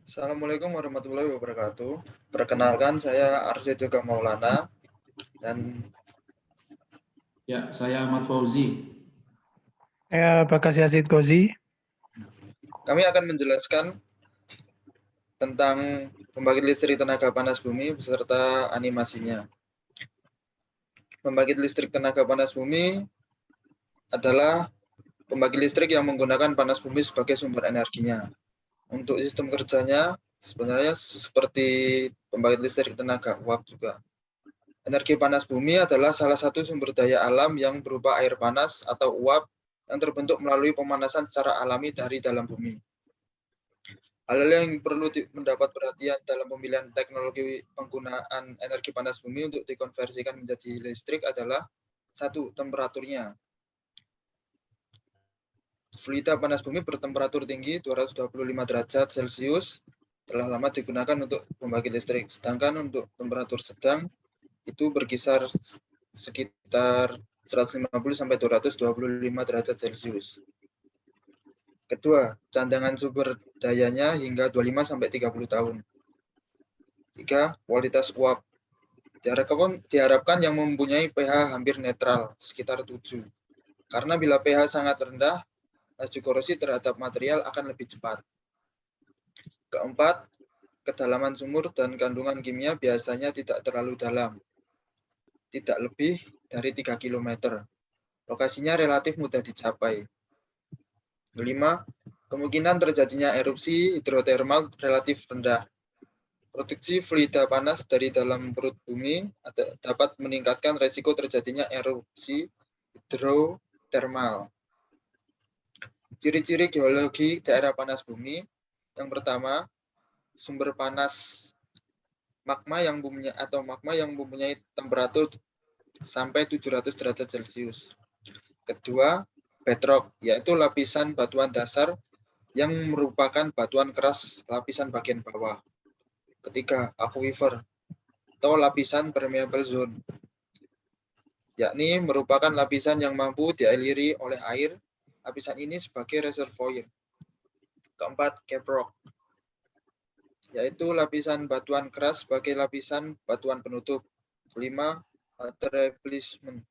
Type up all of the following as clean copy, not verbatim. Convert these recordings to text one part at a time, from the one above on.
Assalamualaikum warahmatullahi wabarakatuh. Perkenalkan, saya Arsyad Juga Maulana dan Ya, saya Ahmad Fauzi. Bakasi Asid Gozi. kami akan menjelaskan tentang pembangkit listrik tenaga panas bumi beserta animasinya. Pembangkit listrik tenaga panas bumi adalah pembangkit listrik yang menggunakan panas bumi sebagai sumber energinya. Untuk sistem kerjanya sebenarnya seperti pembangkit listrik tenaga uap juga. Energi panas bumi adalah salah satu sumber daya alam yang berupa air panas atau uap yang terbentuk melalui pemanasan secara alami dari dalam bumi. Hal-hal yang perlu mendapat perhatian dalam pemilihan teknologi penggunaan energi panas bumi untuk dikonversikan menjadi listrik adalah satu, temperaturnya. Fluida panas bumi bertemperatur tinggi 225 derajat Celcius telah lama digunakan untuk pembangkit listrik. Sedangkan untuk temperatur sedang itu berkisar sekitar 150 sampai 225 derajat Celcius. Kedua, cadangan sumber dayanya hingga 25 sampai 30 tahun. Tiga, kualitas uap. Diharapkan yang mempunyai pH hampir netral, sekitar 7. Karena bila pH sangat rendah, laju korosi terhadap material akan lebih cepat. Keempat, kedalaman sumur dan kandungan kimia biasanya tidak terlalu dalam, tidak lebih dari 3 km. Lokasinya relatif mudah dicapai. Kelima, kemungkinan terjadinya erupsi hidrotermal relatif rendah. Produksi fluida panas dari dalam perut bumi dapat meningkatkan resiko terjadinya erupsi hidrotermal. Ciri-ciri geologi daerah panas bumi. Yang pertama, sumber panas magma yang mempunyai temperatur sampai 700 derajat Celcius. Kedua, bedrock, yaitu lapisan batuan dasar yang merupakan batuan keras lapisan bagian bawah. Ketiga, aquifer atau lapisan permeable zone, yakni merupakan lapisan yang mampu dialiri oleh air. Lapisan ini sebagai reservoir. Keempat, cape rock, yaitu lapisan batuan keras sebagai lapisan batuan penutup. Kelima, water replenishment,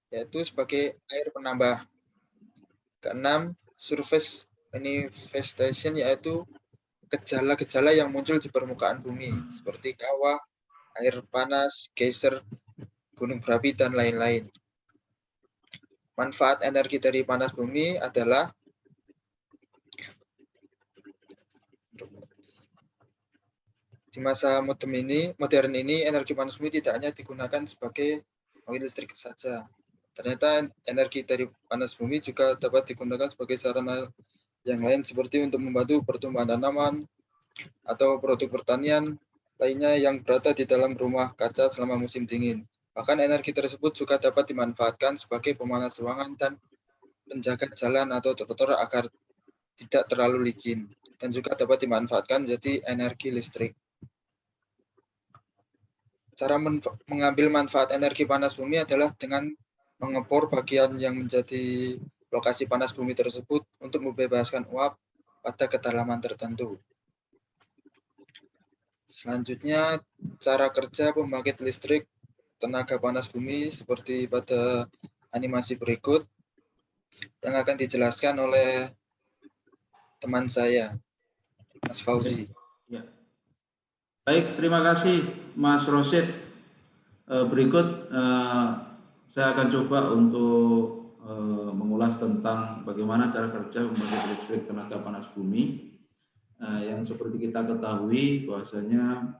yaitu sebagai air penambah. Keenam, surface manifestation, yaitu gejala-gejala yang muncul di permukaan bumi, seperti kawah, air panas, geyser, gunung berapi, dan lain-lain. Manfaat energi dari panas bumi adalah di masa modern ini, energi panas bumi tidak hanya digunakan sebagai pembangkit listrik saja. Ternyata energi dari panas bumi juga dapat digunakan sebagai sarana yang lain seperti untuk membantu pertumbuhan tanaman atau produk pertanian lainnya yang berada di dalam rumah kaca selama musim dingin. Bahkan energi tersebut juga dapat dimanfaatkan sebagai pemanas ruangan dan penjaga jalan atau trotoar agar tidak terlalu licin, dan juga dapat dimanfaatkan menjadi energi listrik. Cara mengambil manfaat energi panas bumi adalah dengan mengepor bagian yang menjadi lokasi panas bumi tersebut untuk membebaskan uap pada kedalaman tertentu. Selanjutnya, cara kerja pembangkit listrik tenaga panas bumi seperti pada animasi berikut yang akan dijelaskan oleh teman saya, Mas Fauzi. Ya. Baik, terima kasih Mas Rosid. Berikut saya akan coba untuk mengulas tentang bagaimana cara kerja pembangkit listrik tenaga panas bumi. Yang seperti kita ketahui bahwasanya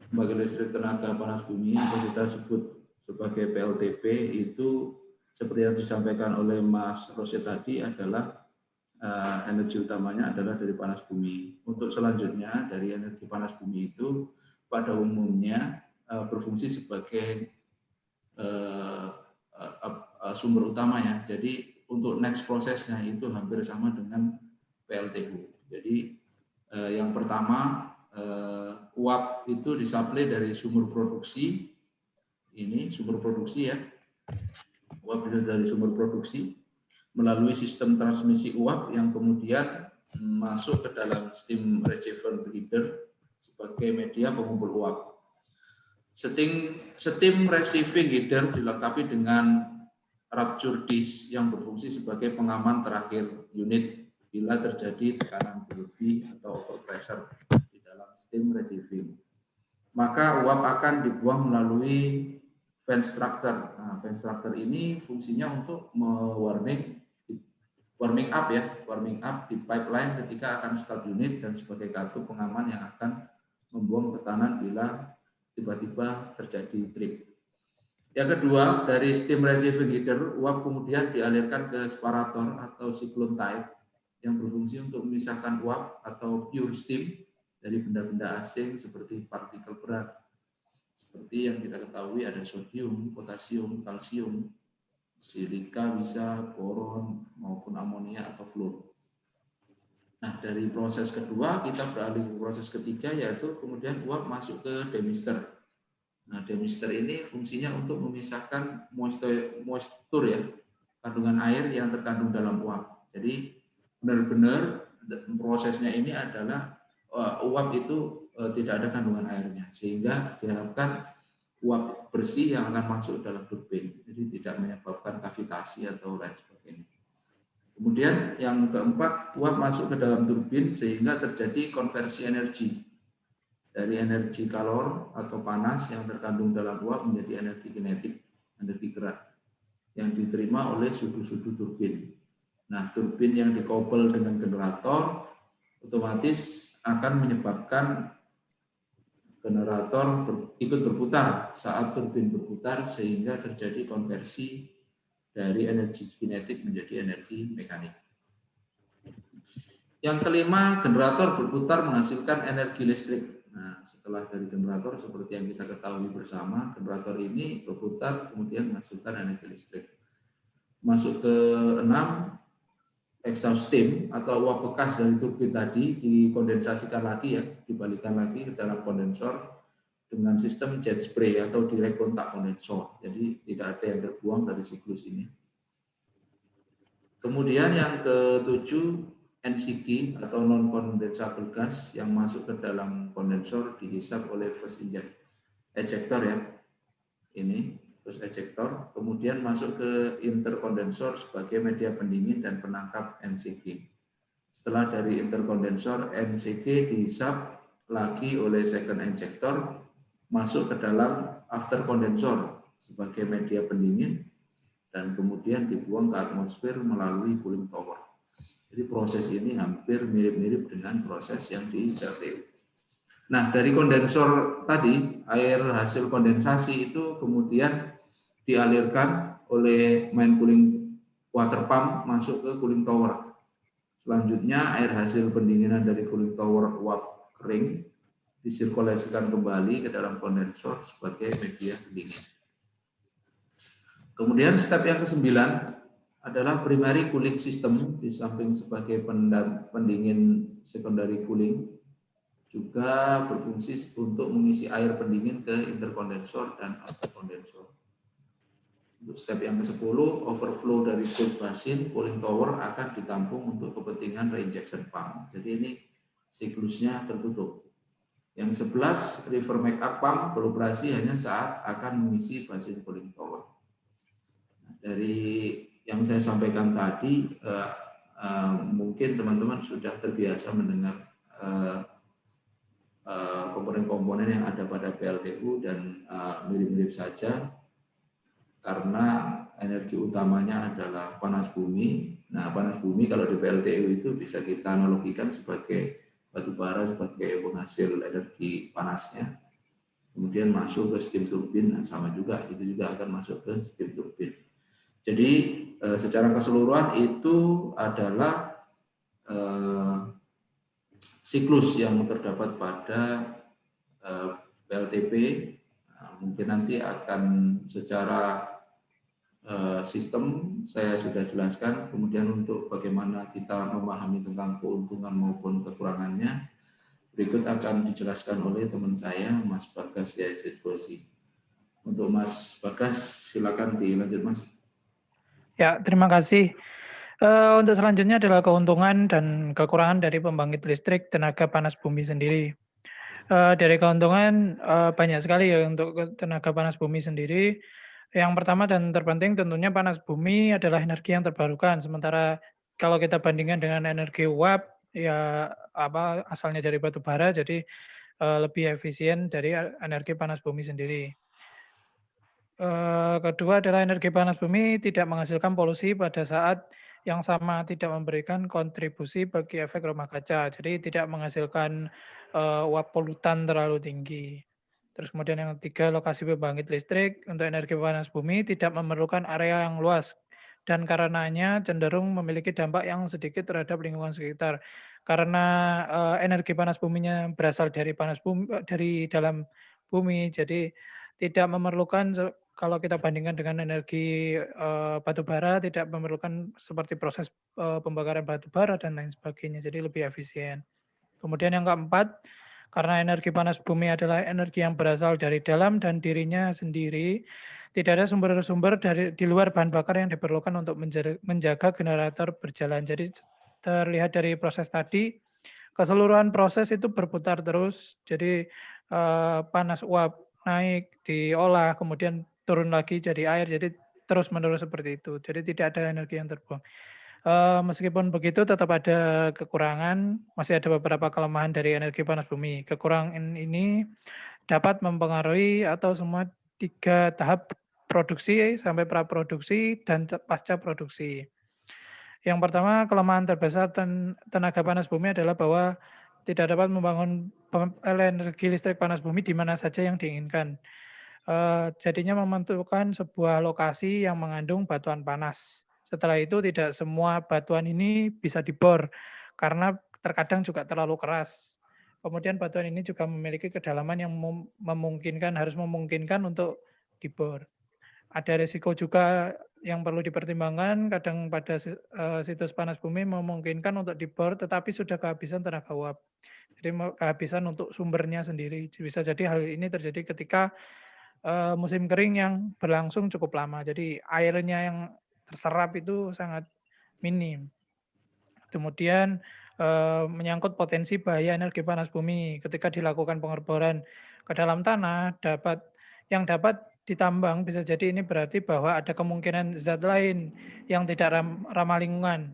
pembangkit listrik tenaga panas bumi yang kita sebut sebagai PLTP itu seperti yang disampaikan oleh Mas Rosid tadi adalah energi utamanya adalah dari panas bumi. Untuk selanjutnya dari energi panas bumi itu pada umumnya berfungsi sebagai sumber utamanya. Jadi untuk next prosesnya itu hampir sama dengan PLTU. Jadi yang pertama uap itu disuplai dari sumber produksi. Ini sumber produksi ya. Uap itu dari sumber produksi melalui sistem transmisi uap yang kemudian masuk ke dalam steam receiver breeder sebagai media pengumpul uap. Steam receiving header dilengkapi dengan rupture disk yang berfungsi sebagai pengaman terakhir unit bila terjadi tekanan berlebih atau overpressure di dalam steam receiving. Maka uap akan dibuang melalui fan structure. Nah, fan structure ini fungsinya untuk warming up di pipeline ketika akan start unit dan sebagai kartu pengaman yang akan membuang tekanan bila tiba-tiba terjadi trip. Yang kedua, dari steam receiving header, uap kemudian dialirkan ke separator atau cyclone type yang berfungsi untuk memisahkan uap atau pure steam dari benda-benda asing seperti partikel berat. Seperti yang kita ketahui ada sodium, potasium, kalsium, silika bisa, boron, maupun amonia atau fluor. Nah, dari proses kedua kita beralih ke proses ketiga, yaitu kemudian uap masuk ke demister. Nah, demister ini fungsinya untuk memisahkan moisture ya, kandungan air yang terkandung dalam uap. Jadi benar-benar prosesnya ini adalah uap itu tidak ada kandungan airnya, sehingga diharapkan uap bersih yang akan masuk dalam turbin, jadi tidak menyebabkan kavitasi atau lain sebagainya. Kemudian yang keempat, uap masuk ke dalam turbin sehingga terjadi konversi energi dari energi kalor atau panas yang terkandung dalam uap menjadi energi kinetik, energi gerak yang diterima oleh sudu-sudu turbin. Nah, turbin yang dikoppel dengan generator otomatis akan menyebabkan generator ikut berputar saat turbin berputar sehingga terjadi konversi dari energi kinetik menjadi energi mekanik. Yang kelima, generator berputar menghasilkan energi listrik. Nah, setelah dari generator seperti yang kita ketahui bersama, generator ini berputar kemudian menghasilkan energi listrik. Masuk ke 6, exhaust steam atau uap bekas dari turbin tadi dikondensasikan lagi ya, dibalikan lagi ke dalam kondensor dengan sistem jet spray atau direct kontak kondensor. Jadi tidak ada yang terbuang dari siklus ini. Kemudian yang ke-7, NCG atau non condensable gas yang masuk ke dalam kondensor dihisap oleh first ejector ya. Ini first ejector, kemudian masuk ke interkondensor sebagai media pendingin dan penangkap NCG. Setelah dari interkondensor, NCG dihisap lagi oleh second ejector, masuk ke dalam after kondensor sebagai media pendingin dan kemudian dibuang ke atmosfer melalui cooling tower. Jadi proses ini hampir mirip-mirip dengan proses yang di PLTU. Nah, dari kondensor tadi, air hasil kondensasi itu kemudian dialirkan oleh main cooling water pump masuk ke cooling tower. Selanjutnya air hasil pendinginan dari cooling tower uap kering disirkulasikan kembali ke dalam kondensor sebagai media pendingin. Kemudian step yang ke-9 adalah primary cooling system, di samping sebagai pendingin secondary cooling, juga berfungsi untuk mengisi air pendingin ke interkondensor dan outer kondensor. Untuk step yang ke-10, overflow dari cold basin cooling tower akan ditampung untuk kepentingan reinjection pump. Jadi ini siklusnya tertutup. Yang 11, reverse make-up pump beroperasi hanya saat akan mengisi basin cooling tower. Dari yang saya sampaikan tadi, mungkin teman-teman sudah terbiasa mendengar komponen-komponen yang ada pada PLTU dan mirip-mirip saja karena energi utamanya adalah panas bumi. Nah, panas bumi kalau di PLTU itu bisa kita analogikan sebagai batu bara sebagai penghasil energi panasnya, kemudian masuk ke steam turbin, nah sama juga, itu juga akan masuk ke steam turbin. Jadi secara keseluruhan itu adalah siklus yang terdapat pada PLTP. Nah, mungkin nanti akan secara sistem saya sudah jelaskan, kemudian untuk bagaimana kita memahami tentang keuntungan maupun kekurangannya berikut akan dijelaskan oleh teman saya Mas Bagas Yazid Gozi. Untuk Mas Bagas silakan dilanjut Mas. Ya, terima kasih Untuk selanjutnya adalah keuntungan dan kekurangan dari pembangkit listrik tenaga panas bumi sendiri. Dari keuntungan banyak sekali ya untuk tenaga panas bumi sendiri. Yang pertama dan terpenting tentunya panas bumi adalah energi yang terbarukan. Sementara kalau kita bandingkan dengan energi uap, ya asalnya dari batu bara, jadi lebih efisien dari energi panas bumi sendiri. Kedua adalah energi panas bumi tidak menghasilkan polusi pada saat yang sama, tidak memberikan kontribusi bagi efek rumah kaca. Jadi tidak menghasilkan uap polutan terlalu tinggi. Terus kemudian yang ketiga, lokasi pembangkit listrik untuk energi panas bumi tidak memerlukan area yang luas dan karenanya cenderung memiliki dampak yang sedikit terhadap lingkungan sekitar. Karena energi panas buminya berasal dari panas bumi, dari dalam bumi, jadi tidak memerlukan kalau kita bandingkan dengan energi batu bara, tidak memerlukan seperti proses pembakaran batu bara dan lain sebagainya, jadi lebih efisien. Kemudian yang keempat, karena energi panas bumi adalah energi yang berasal dari dalam dan dirinya sendiri, tidak ada sumber-sumber di luar bahan bakar yang diperlukan untuk menjaga generator berjalan. Jadi terlihat dari proses tadi, keseluruhan proses itu berputar terus, jadi panas uap naik, diolah, kemudian turun lagi jadi air, jadi terus-menerus seperti itu. Jadi tidak ada energi yang terbuang. Meskipun begitu tetap ada kekurangan, masih ada beberapa kelemahan dari energi panas bumi. Kekurangan ini dapat mempengaruhi atau semua 3 tahap produksi sampai praproduksi dan pasca produksi. Yang pertama, kelemahan terbesar tenaga panas bumi adalah bahwa tidak dapat membangun energi listrik panas bumi di mana saja yang diinginkan. Jadinya membutuhkan sebuah lokasi yang mengandung batuan panas. Setelah itu tidak semua batuan ini bisa dibor karena terkadang juga terlalu keras. Kemudian batuan ini juga memiliki kedalaman yang harus memungkinkan untuk dibor. Ada risiko juga yang perlu dipertimbangkan, kadang pada situs panas bumi memungkinkan untuk dibor tetapi sudah kehabisan tenaga uap. Jadi kehabisan untuk sumbernya sendiri. Bisa jadi hal ini terjadi ketika musim kering yang berlangsung cukup lama. Jadi airnya yang terserap itu sangat minim. Kemudian menyangkut potensi bahaya energi panas bumi ketika dilakukan pengeboran ke dalam tanah yang dapat ditambang, bisa jadi ini berarti bahwa ada kemungkinan zat lain yang tidak ramah lingkungan.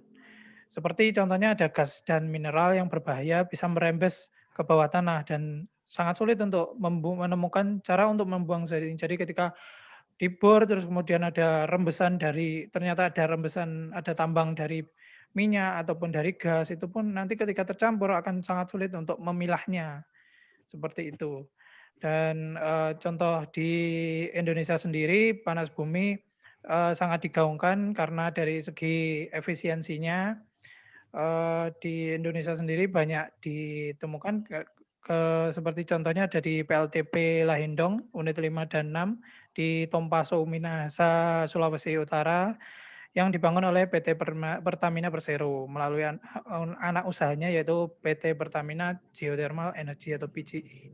Seperti contohnya ada gas dan mineral yang berbahaya bisa merembes ke bawah tanah dan sangat sulit untuk menemukan cara untuk membuang. Jadi ketika dibor terus kemudian ternyata ada tambang dari minyak ataupun dari gas, itu pun nanti ketika tercampur akan sangat sulit untuk memilahnya. Seperti itu. Dan contoh di Indonesia sendiri panas bumi sangat digaungkan karena dari segi efisiensinya di Indonesia sendiri banyak ditemukan seperti contohnya ada di PLTP Lahindong unit 5 dan 6 di Tompaso Minahasa Sulawesi Utara yang dibangun oleh PT Pertamina Persero melalui anak usahanya yaitu PT Pertamina Geothermal Energy atau PGE.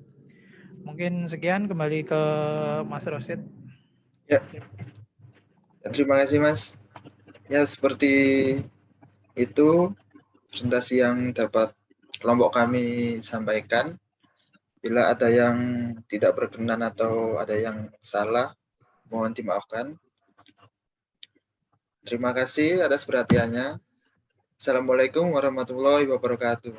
Mungkin sekian, kembali ke Mas Rosid. Ya. Terima kasih Mas. Ya, seperti itu presentasi yang dapat kelompok kami sampaikan. Bila ada yang tidak berkenan atau ada yang salah, mohon dimaafkan. Terima kasih atas perhatiannya. Assalamualaikum warahmatullahi wabarakatuh.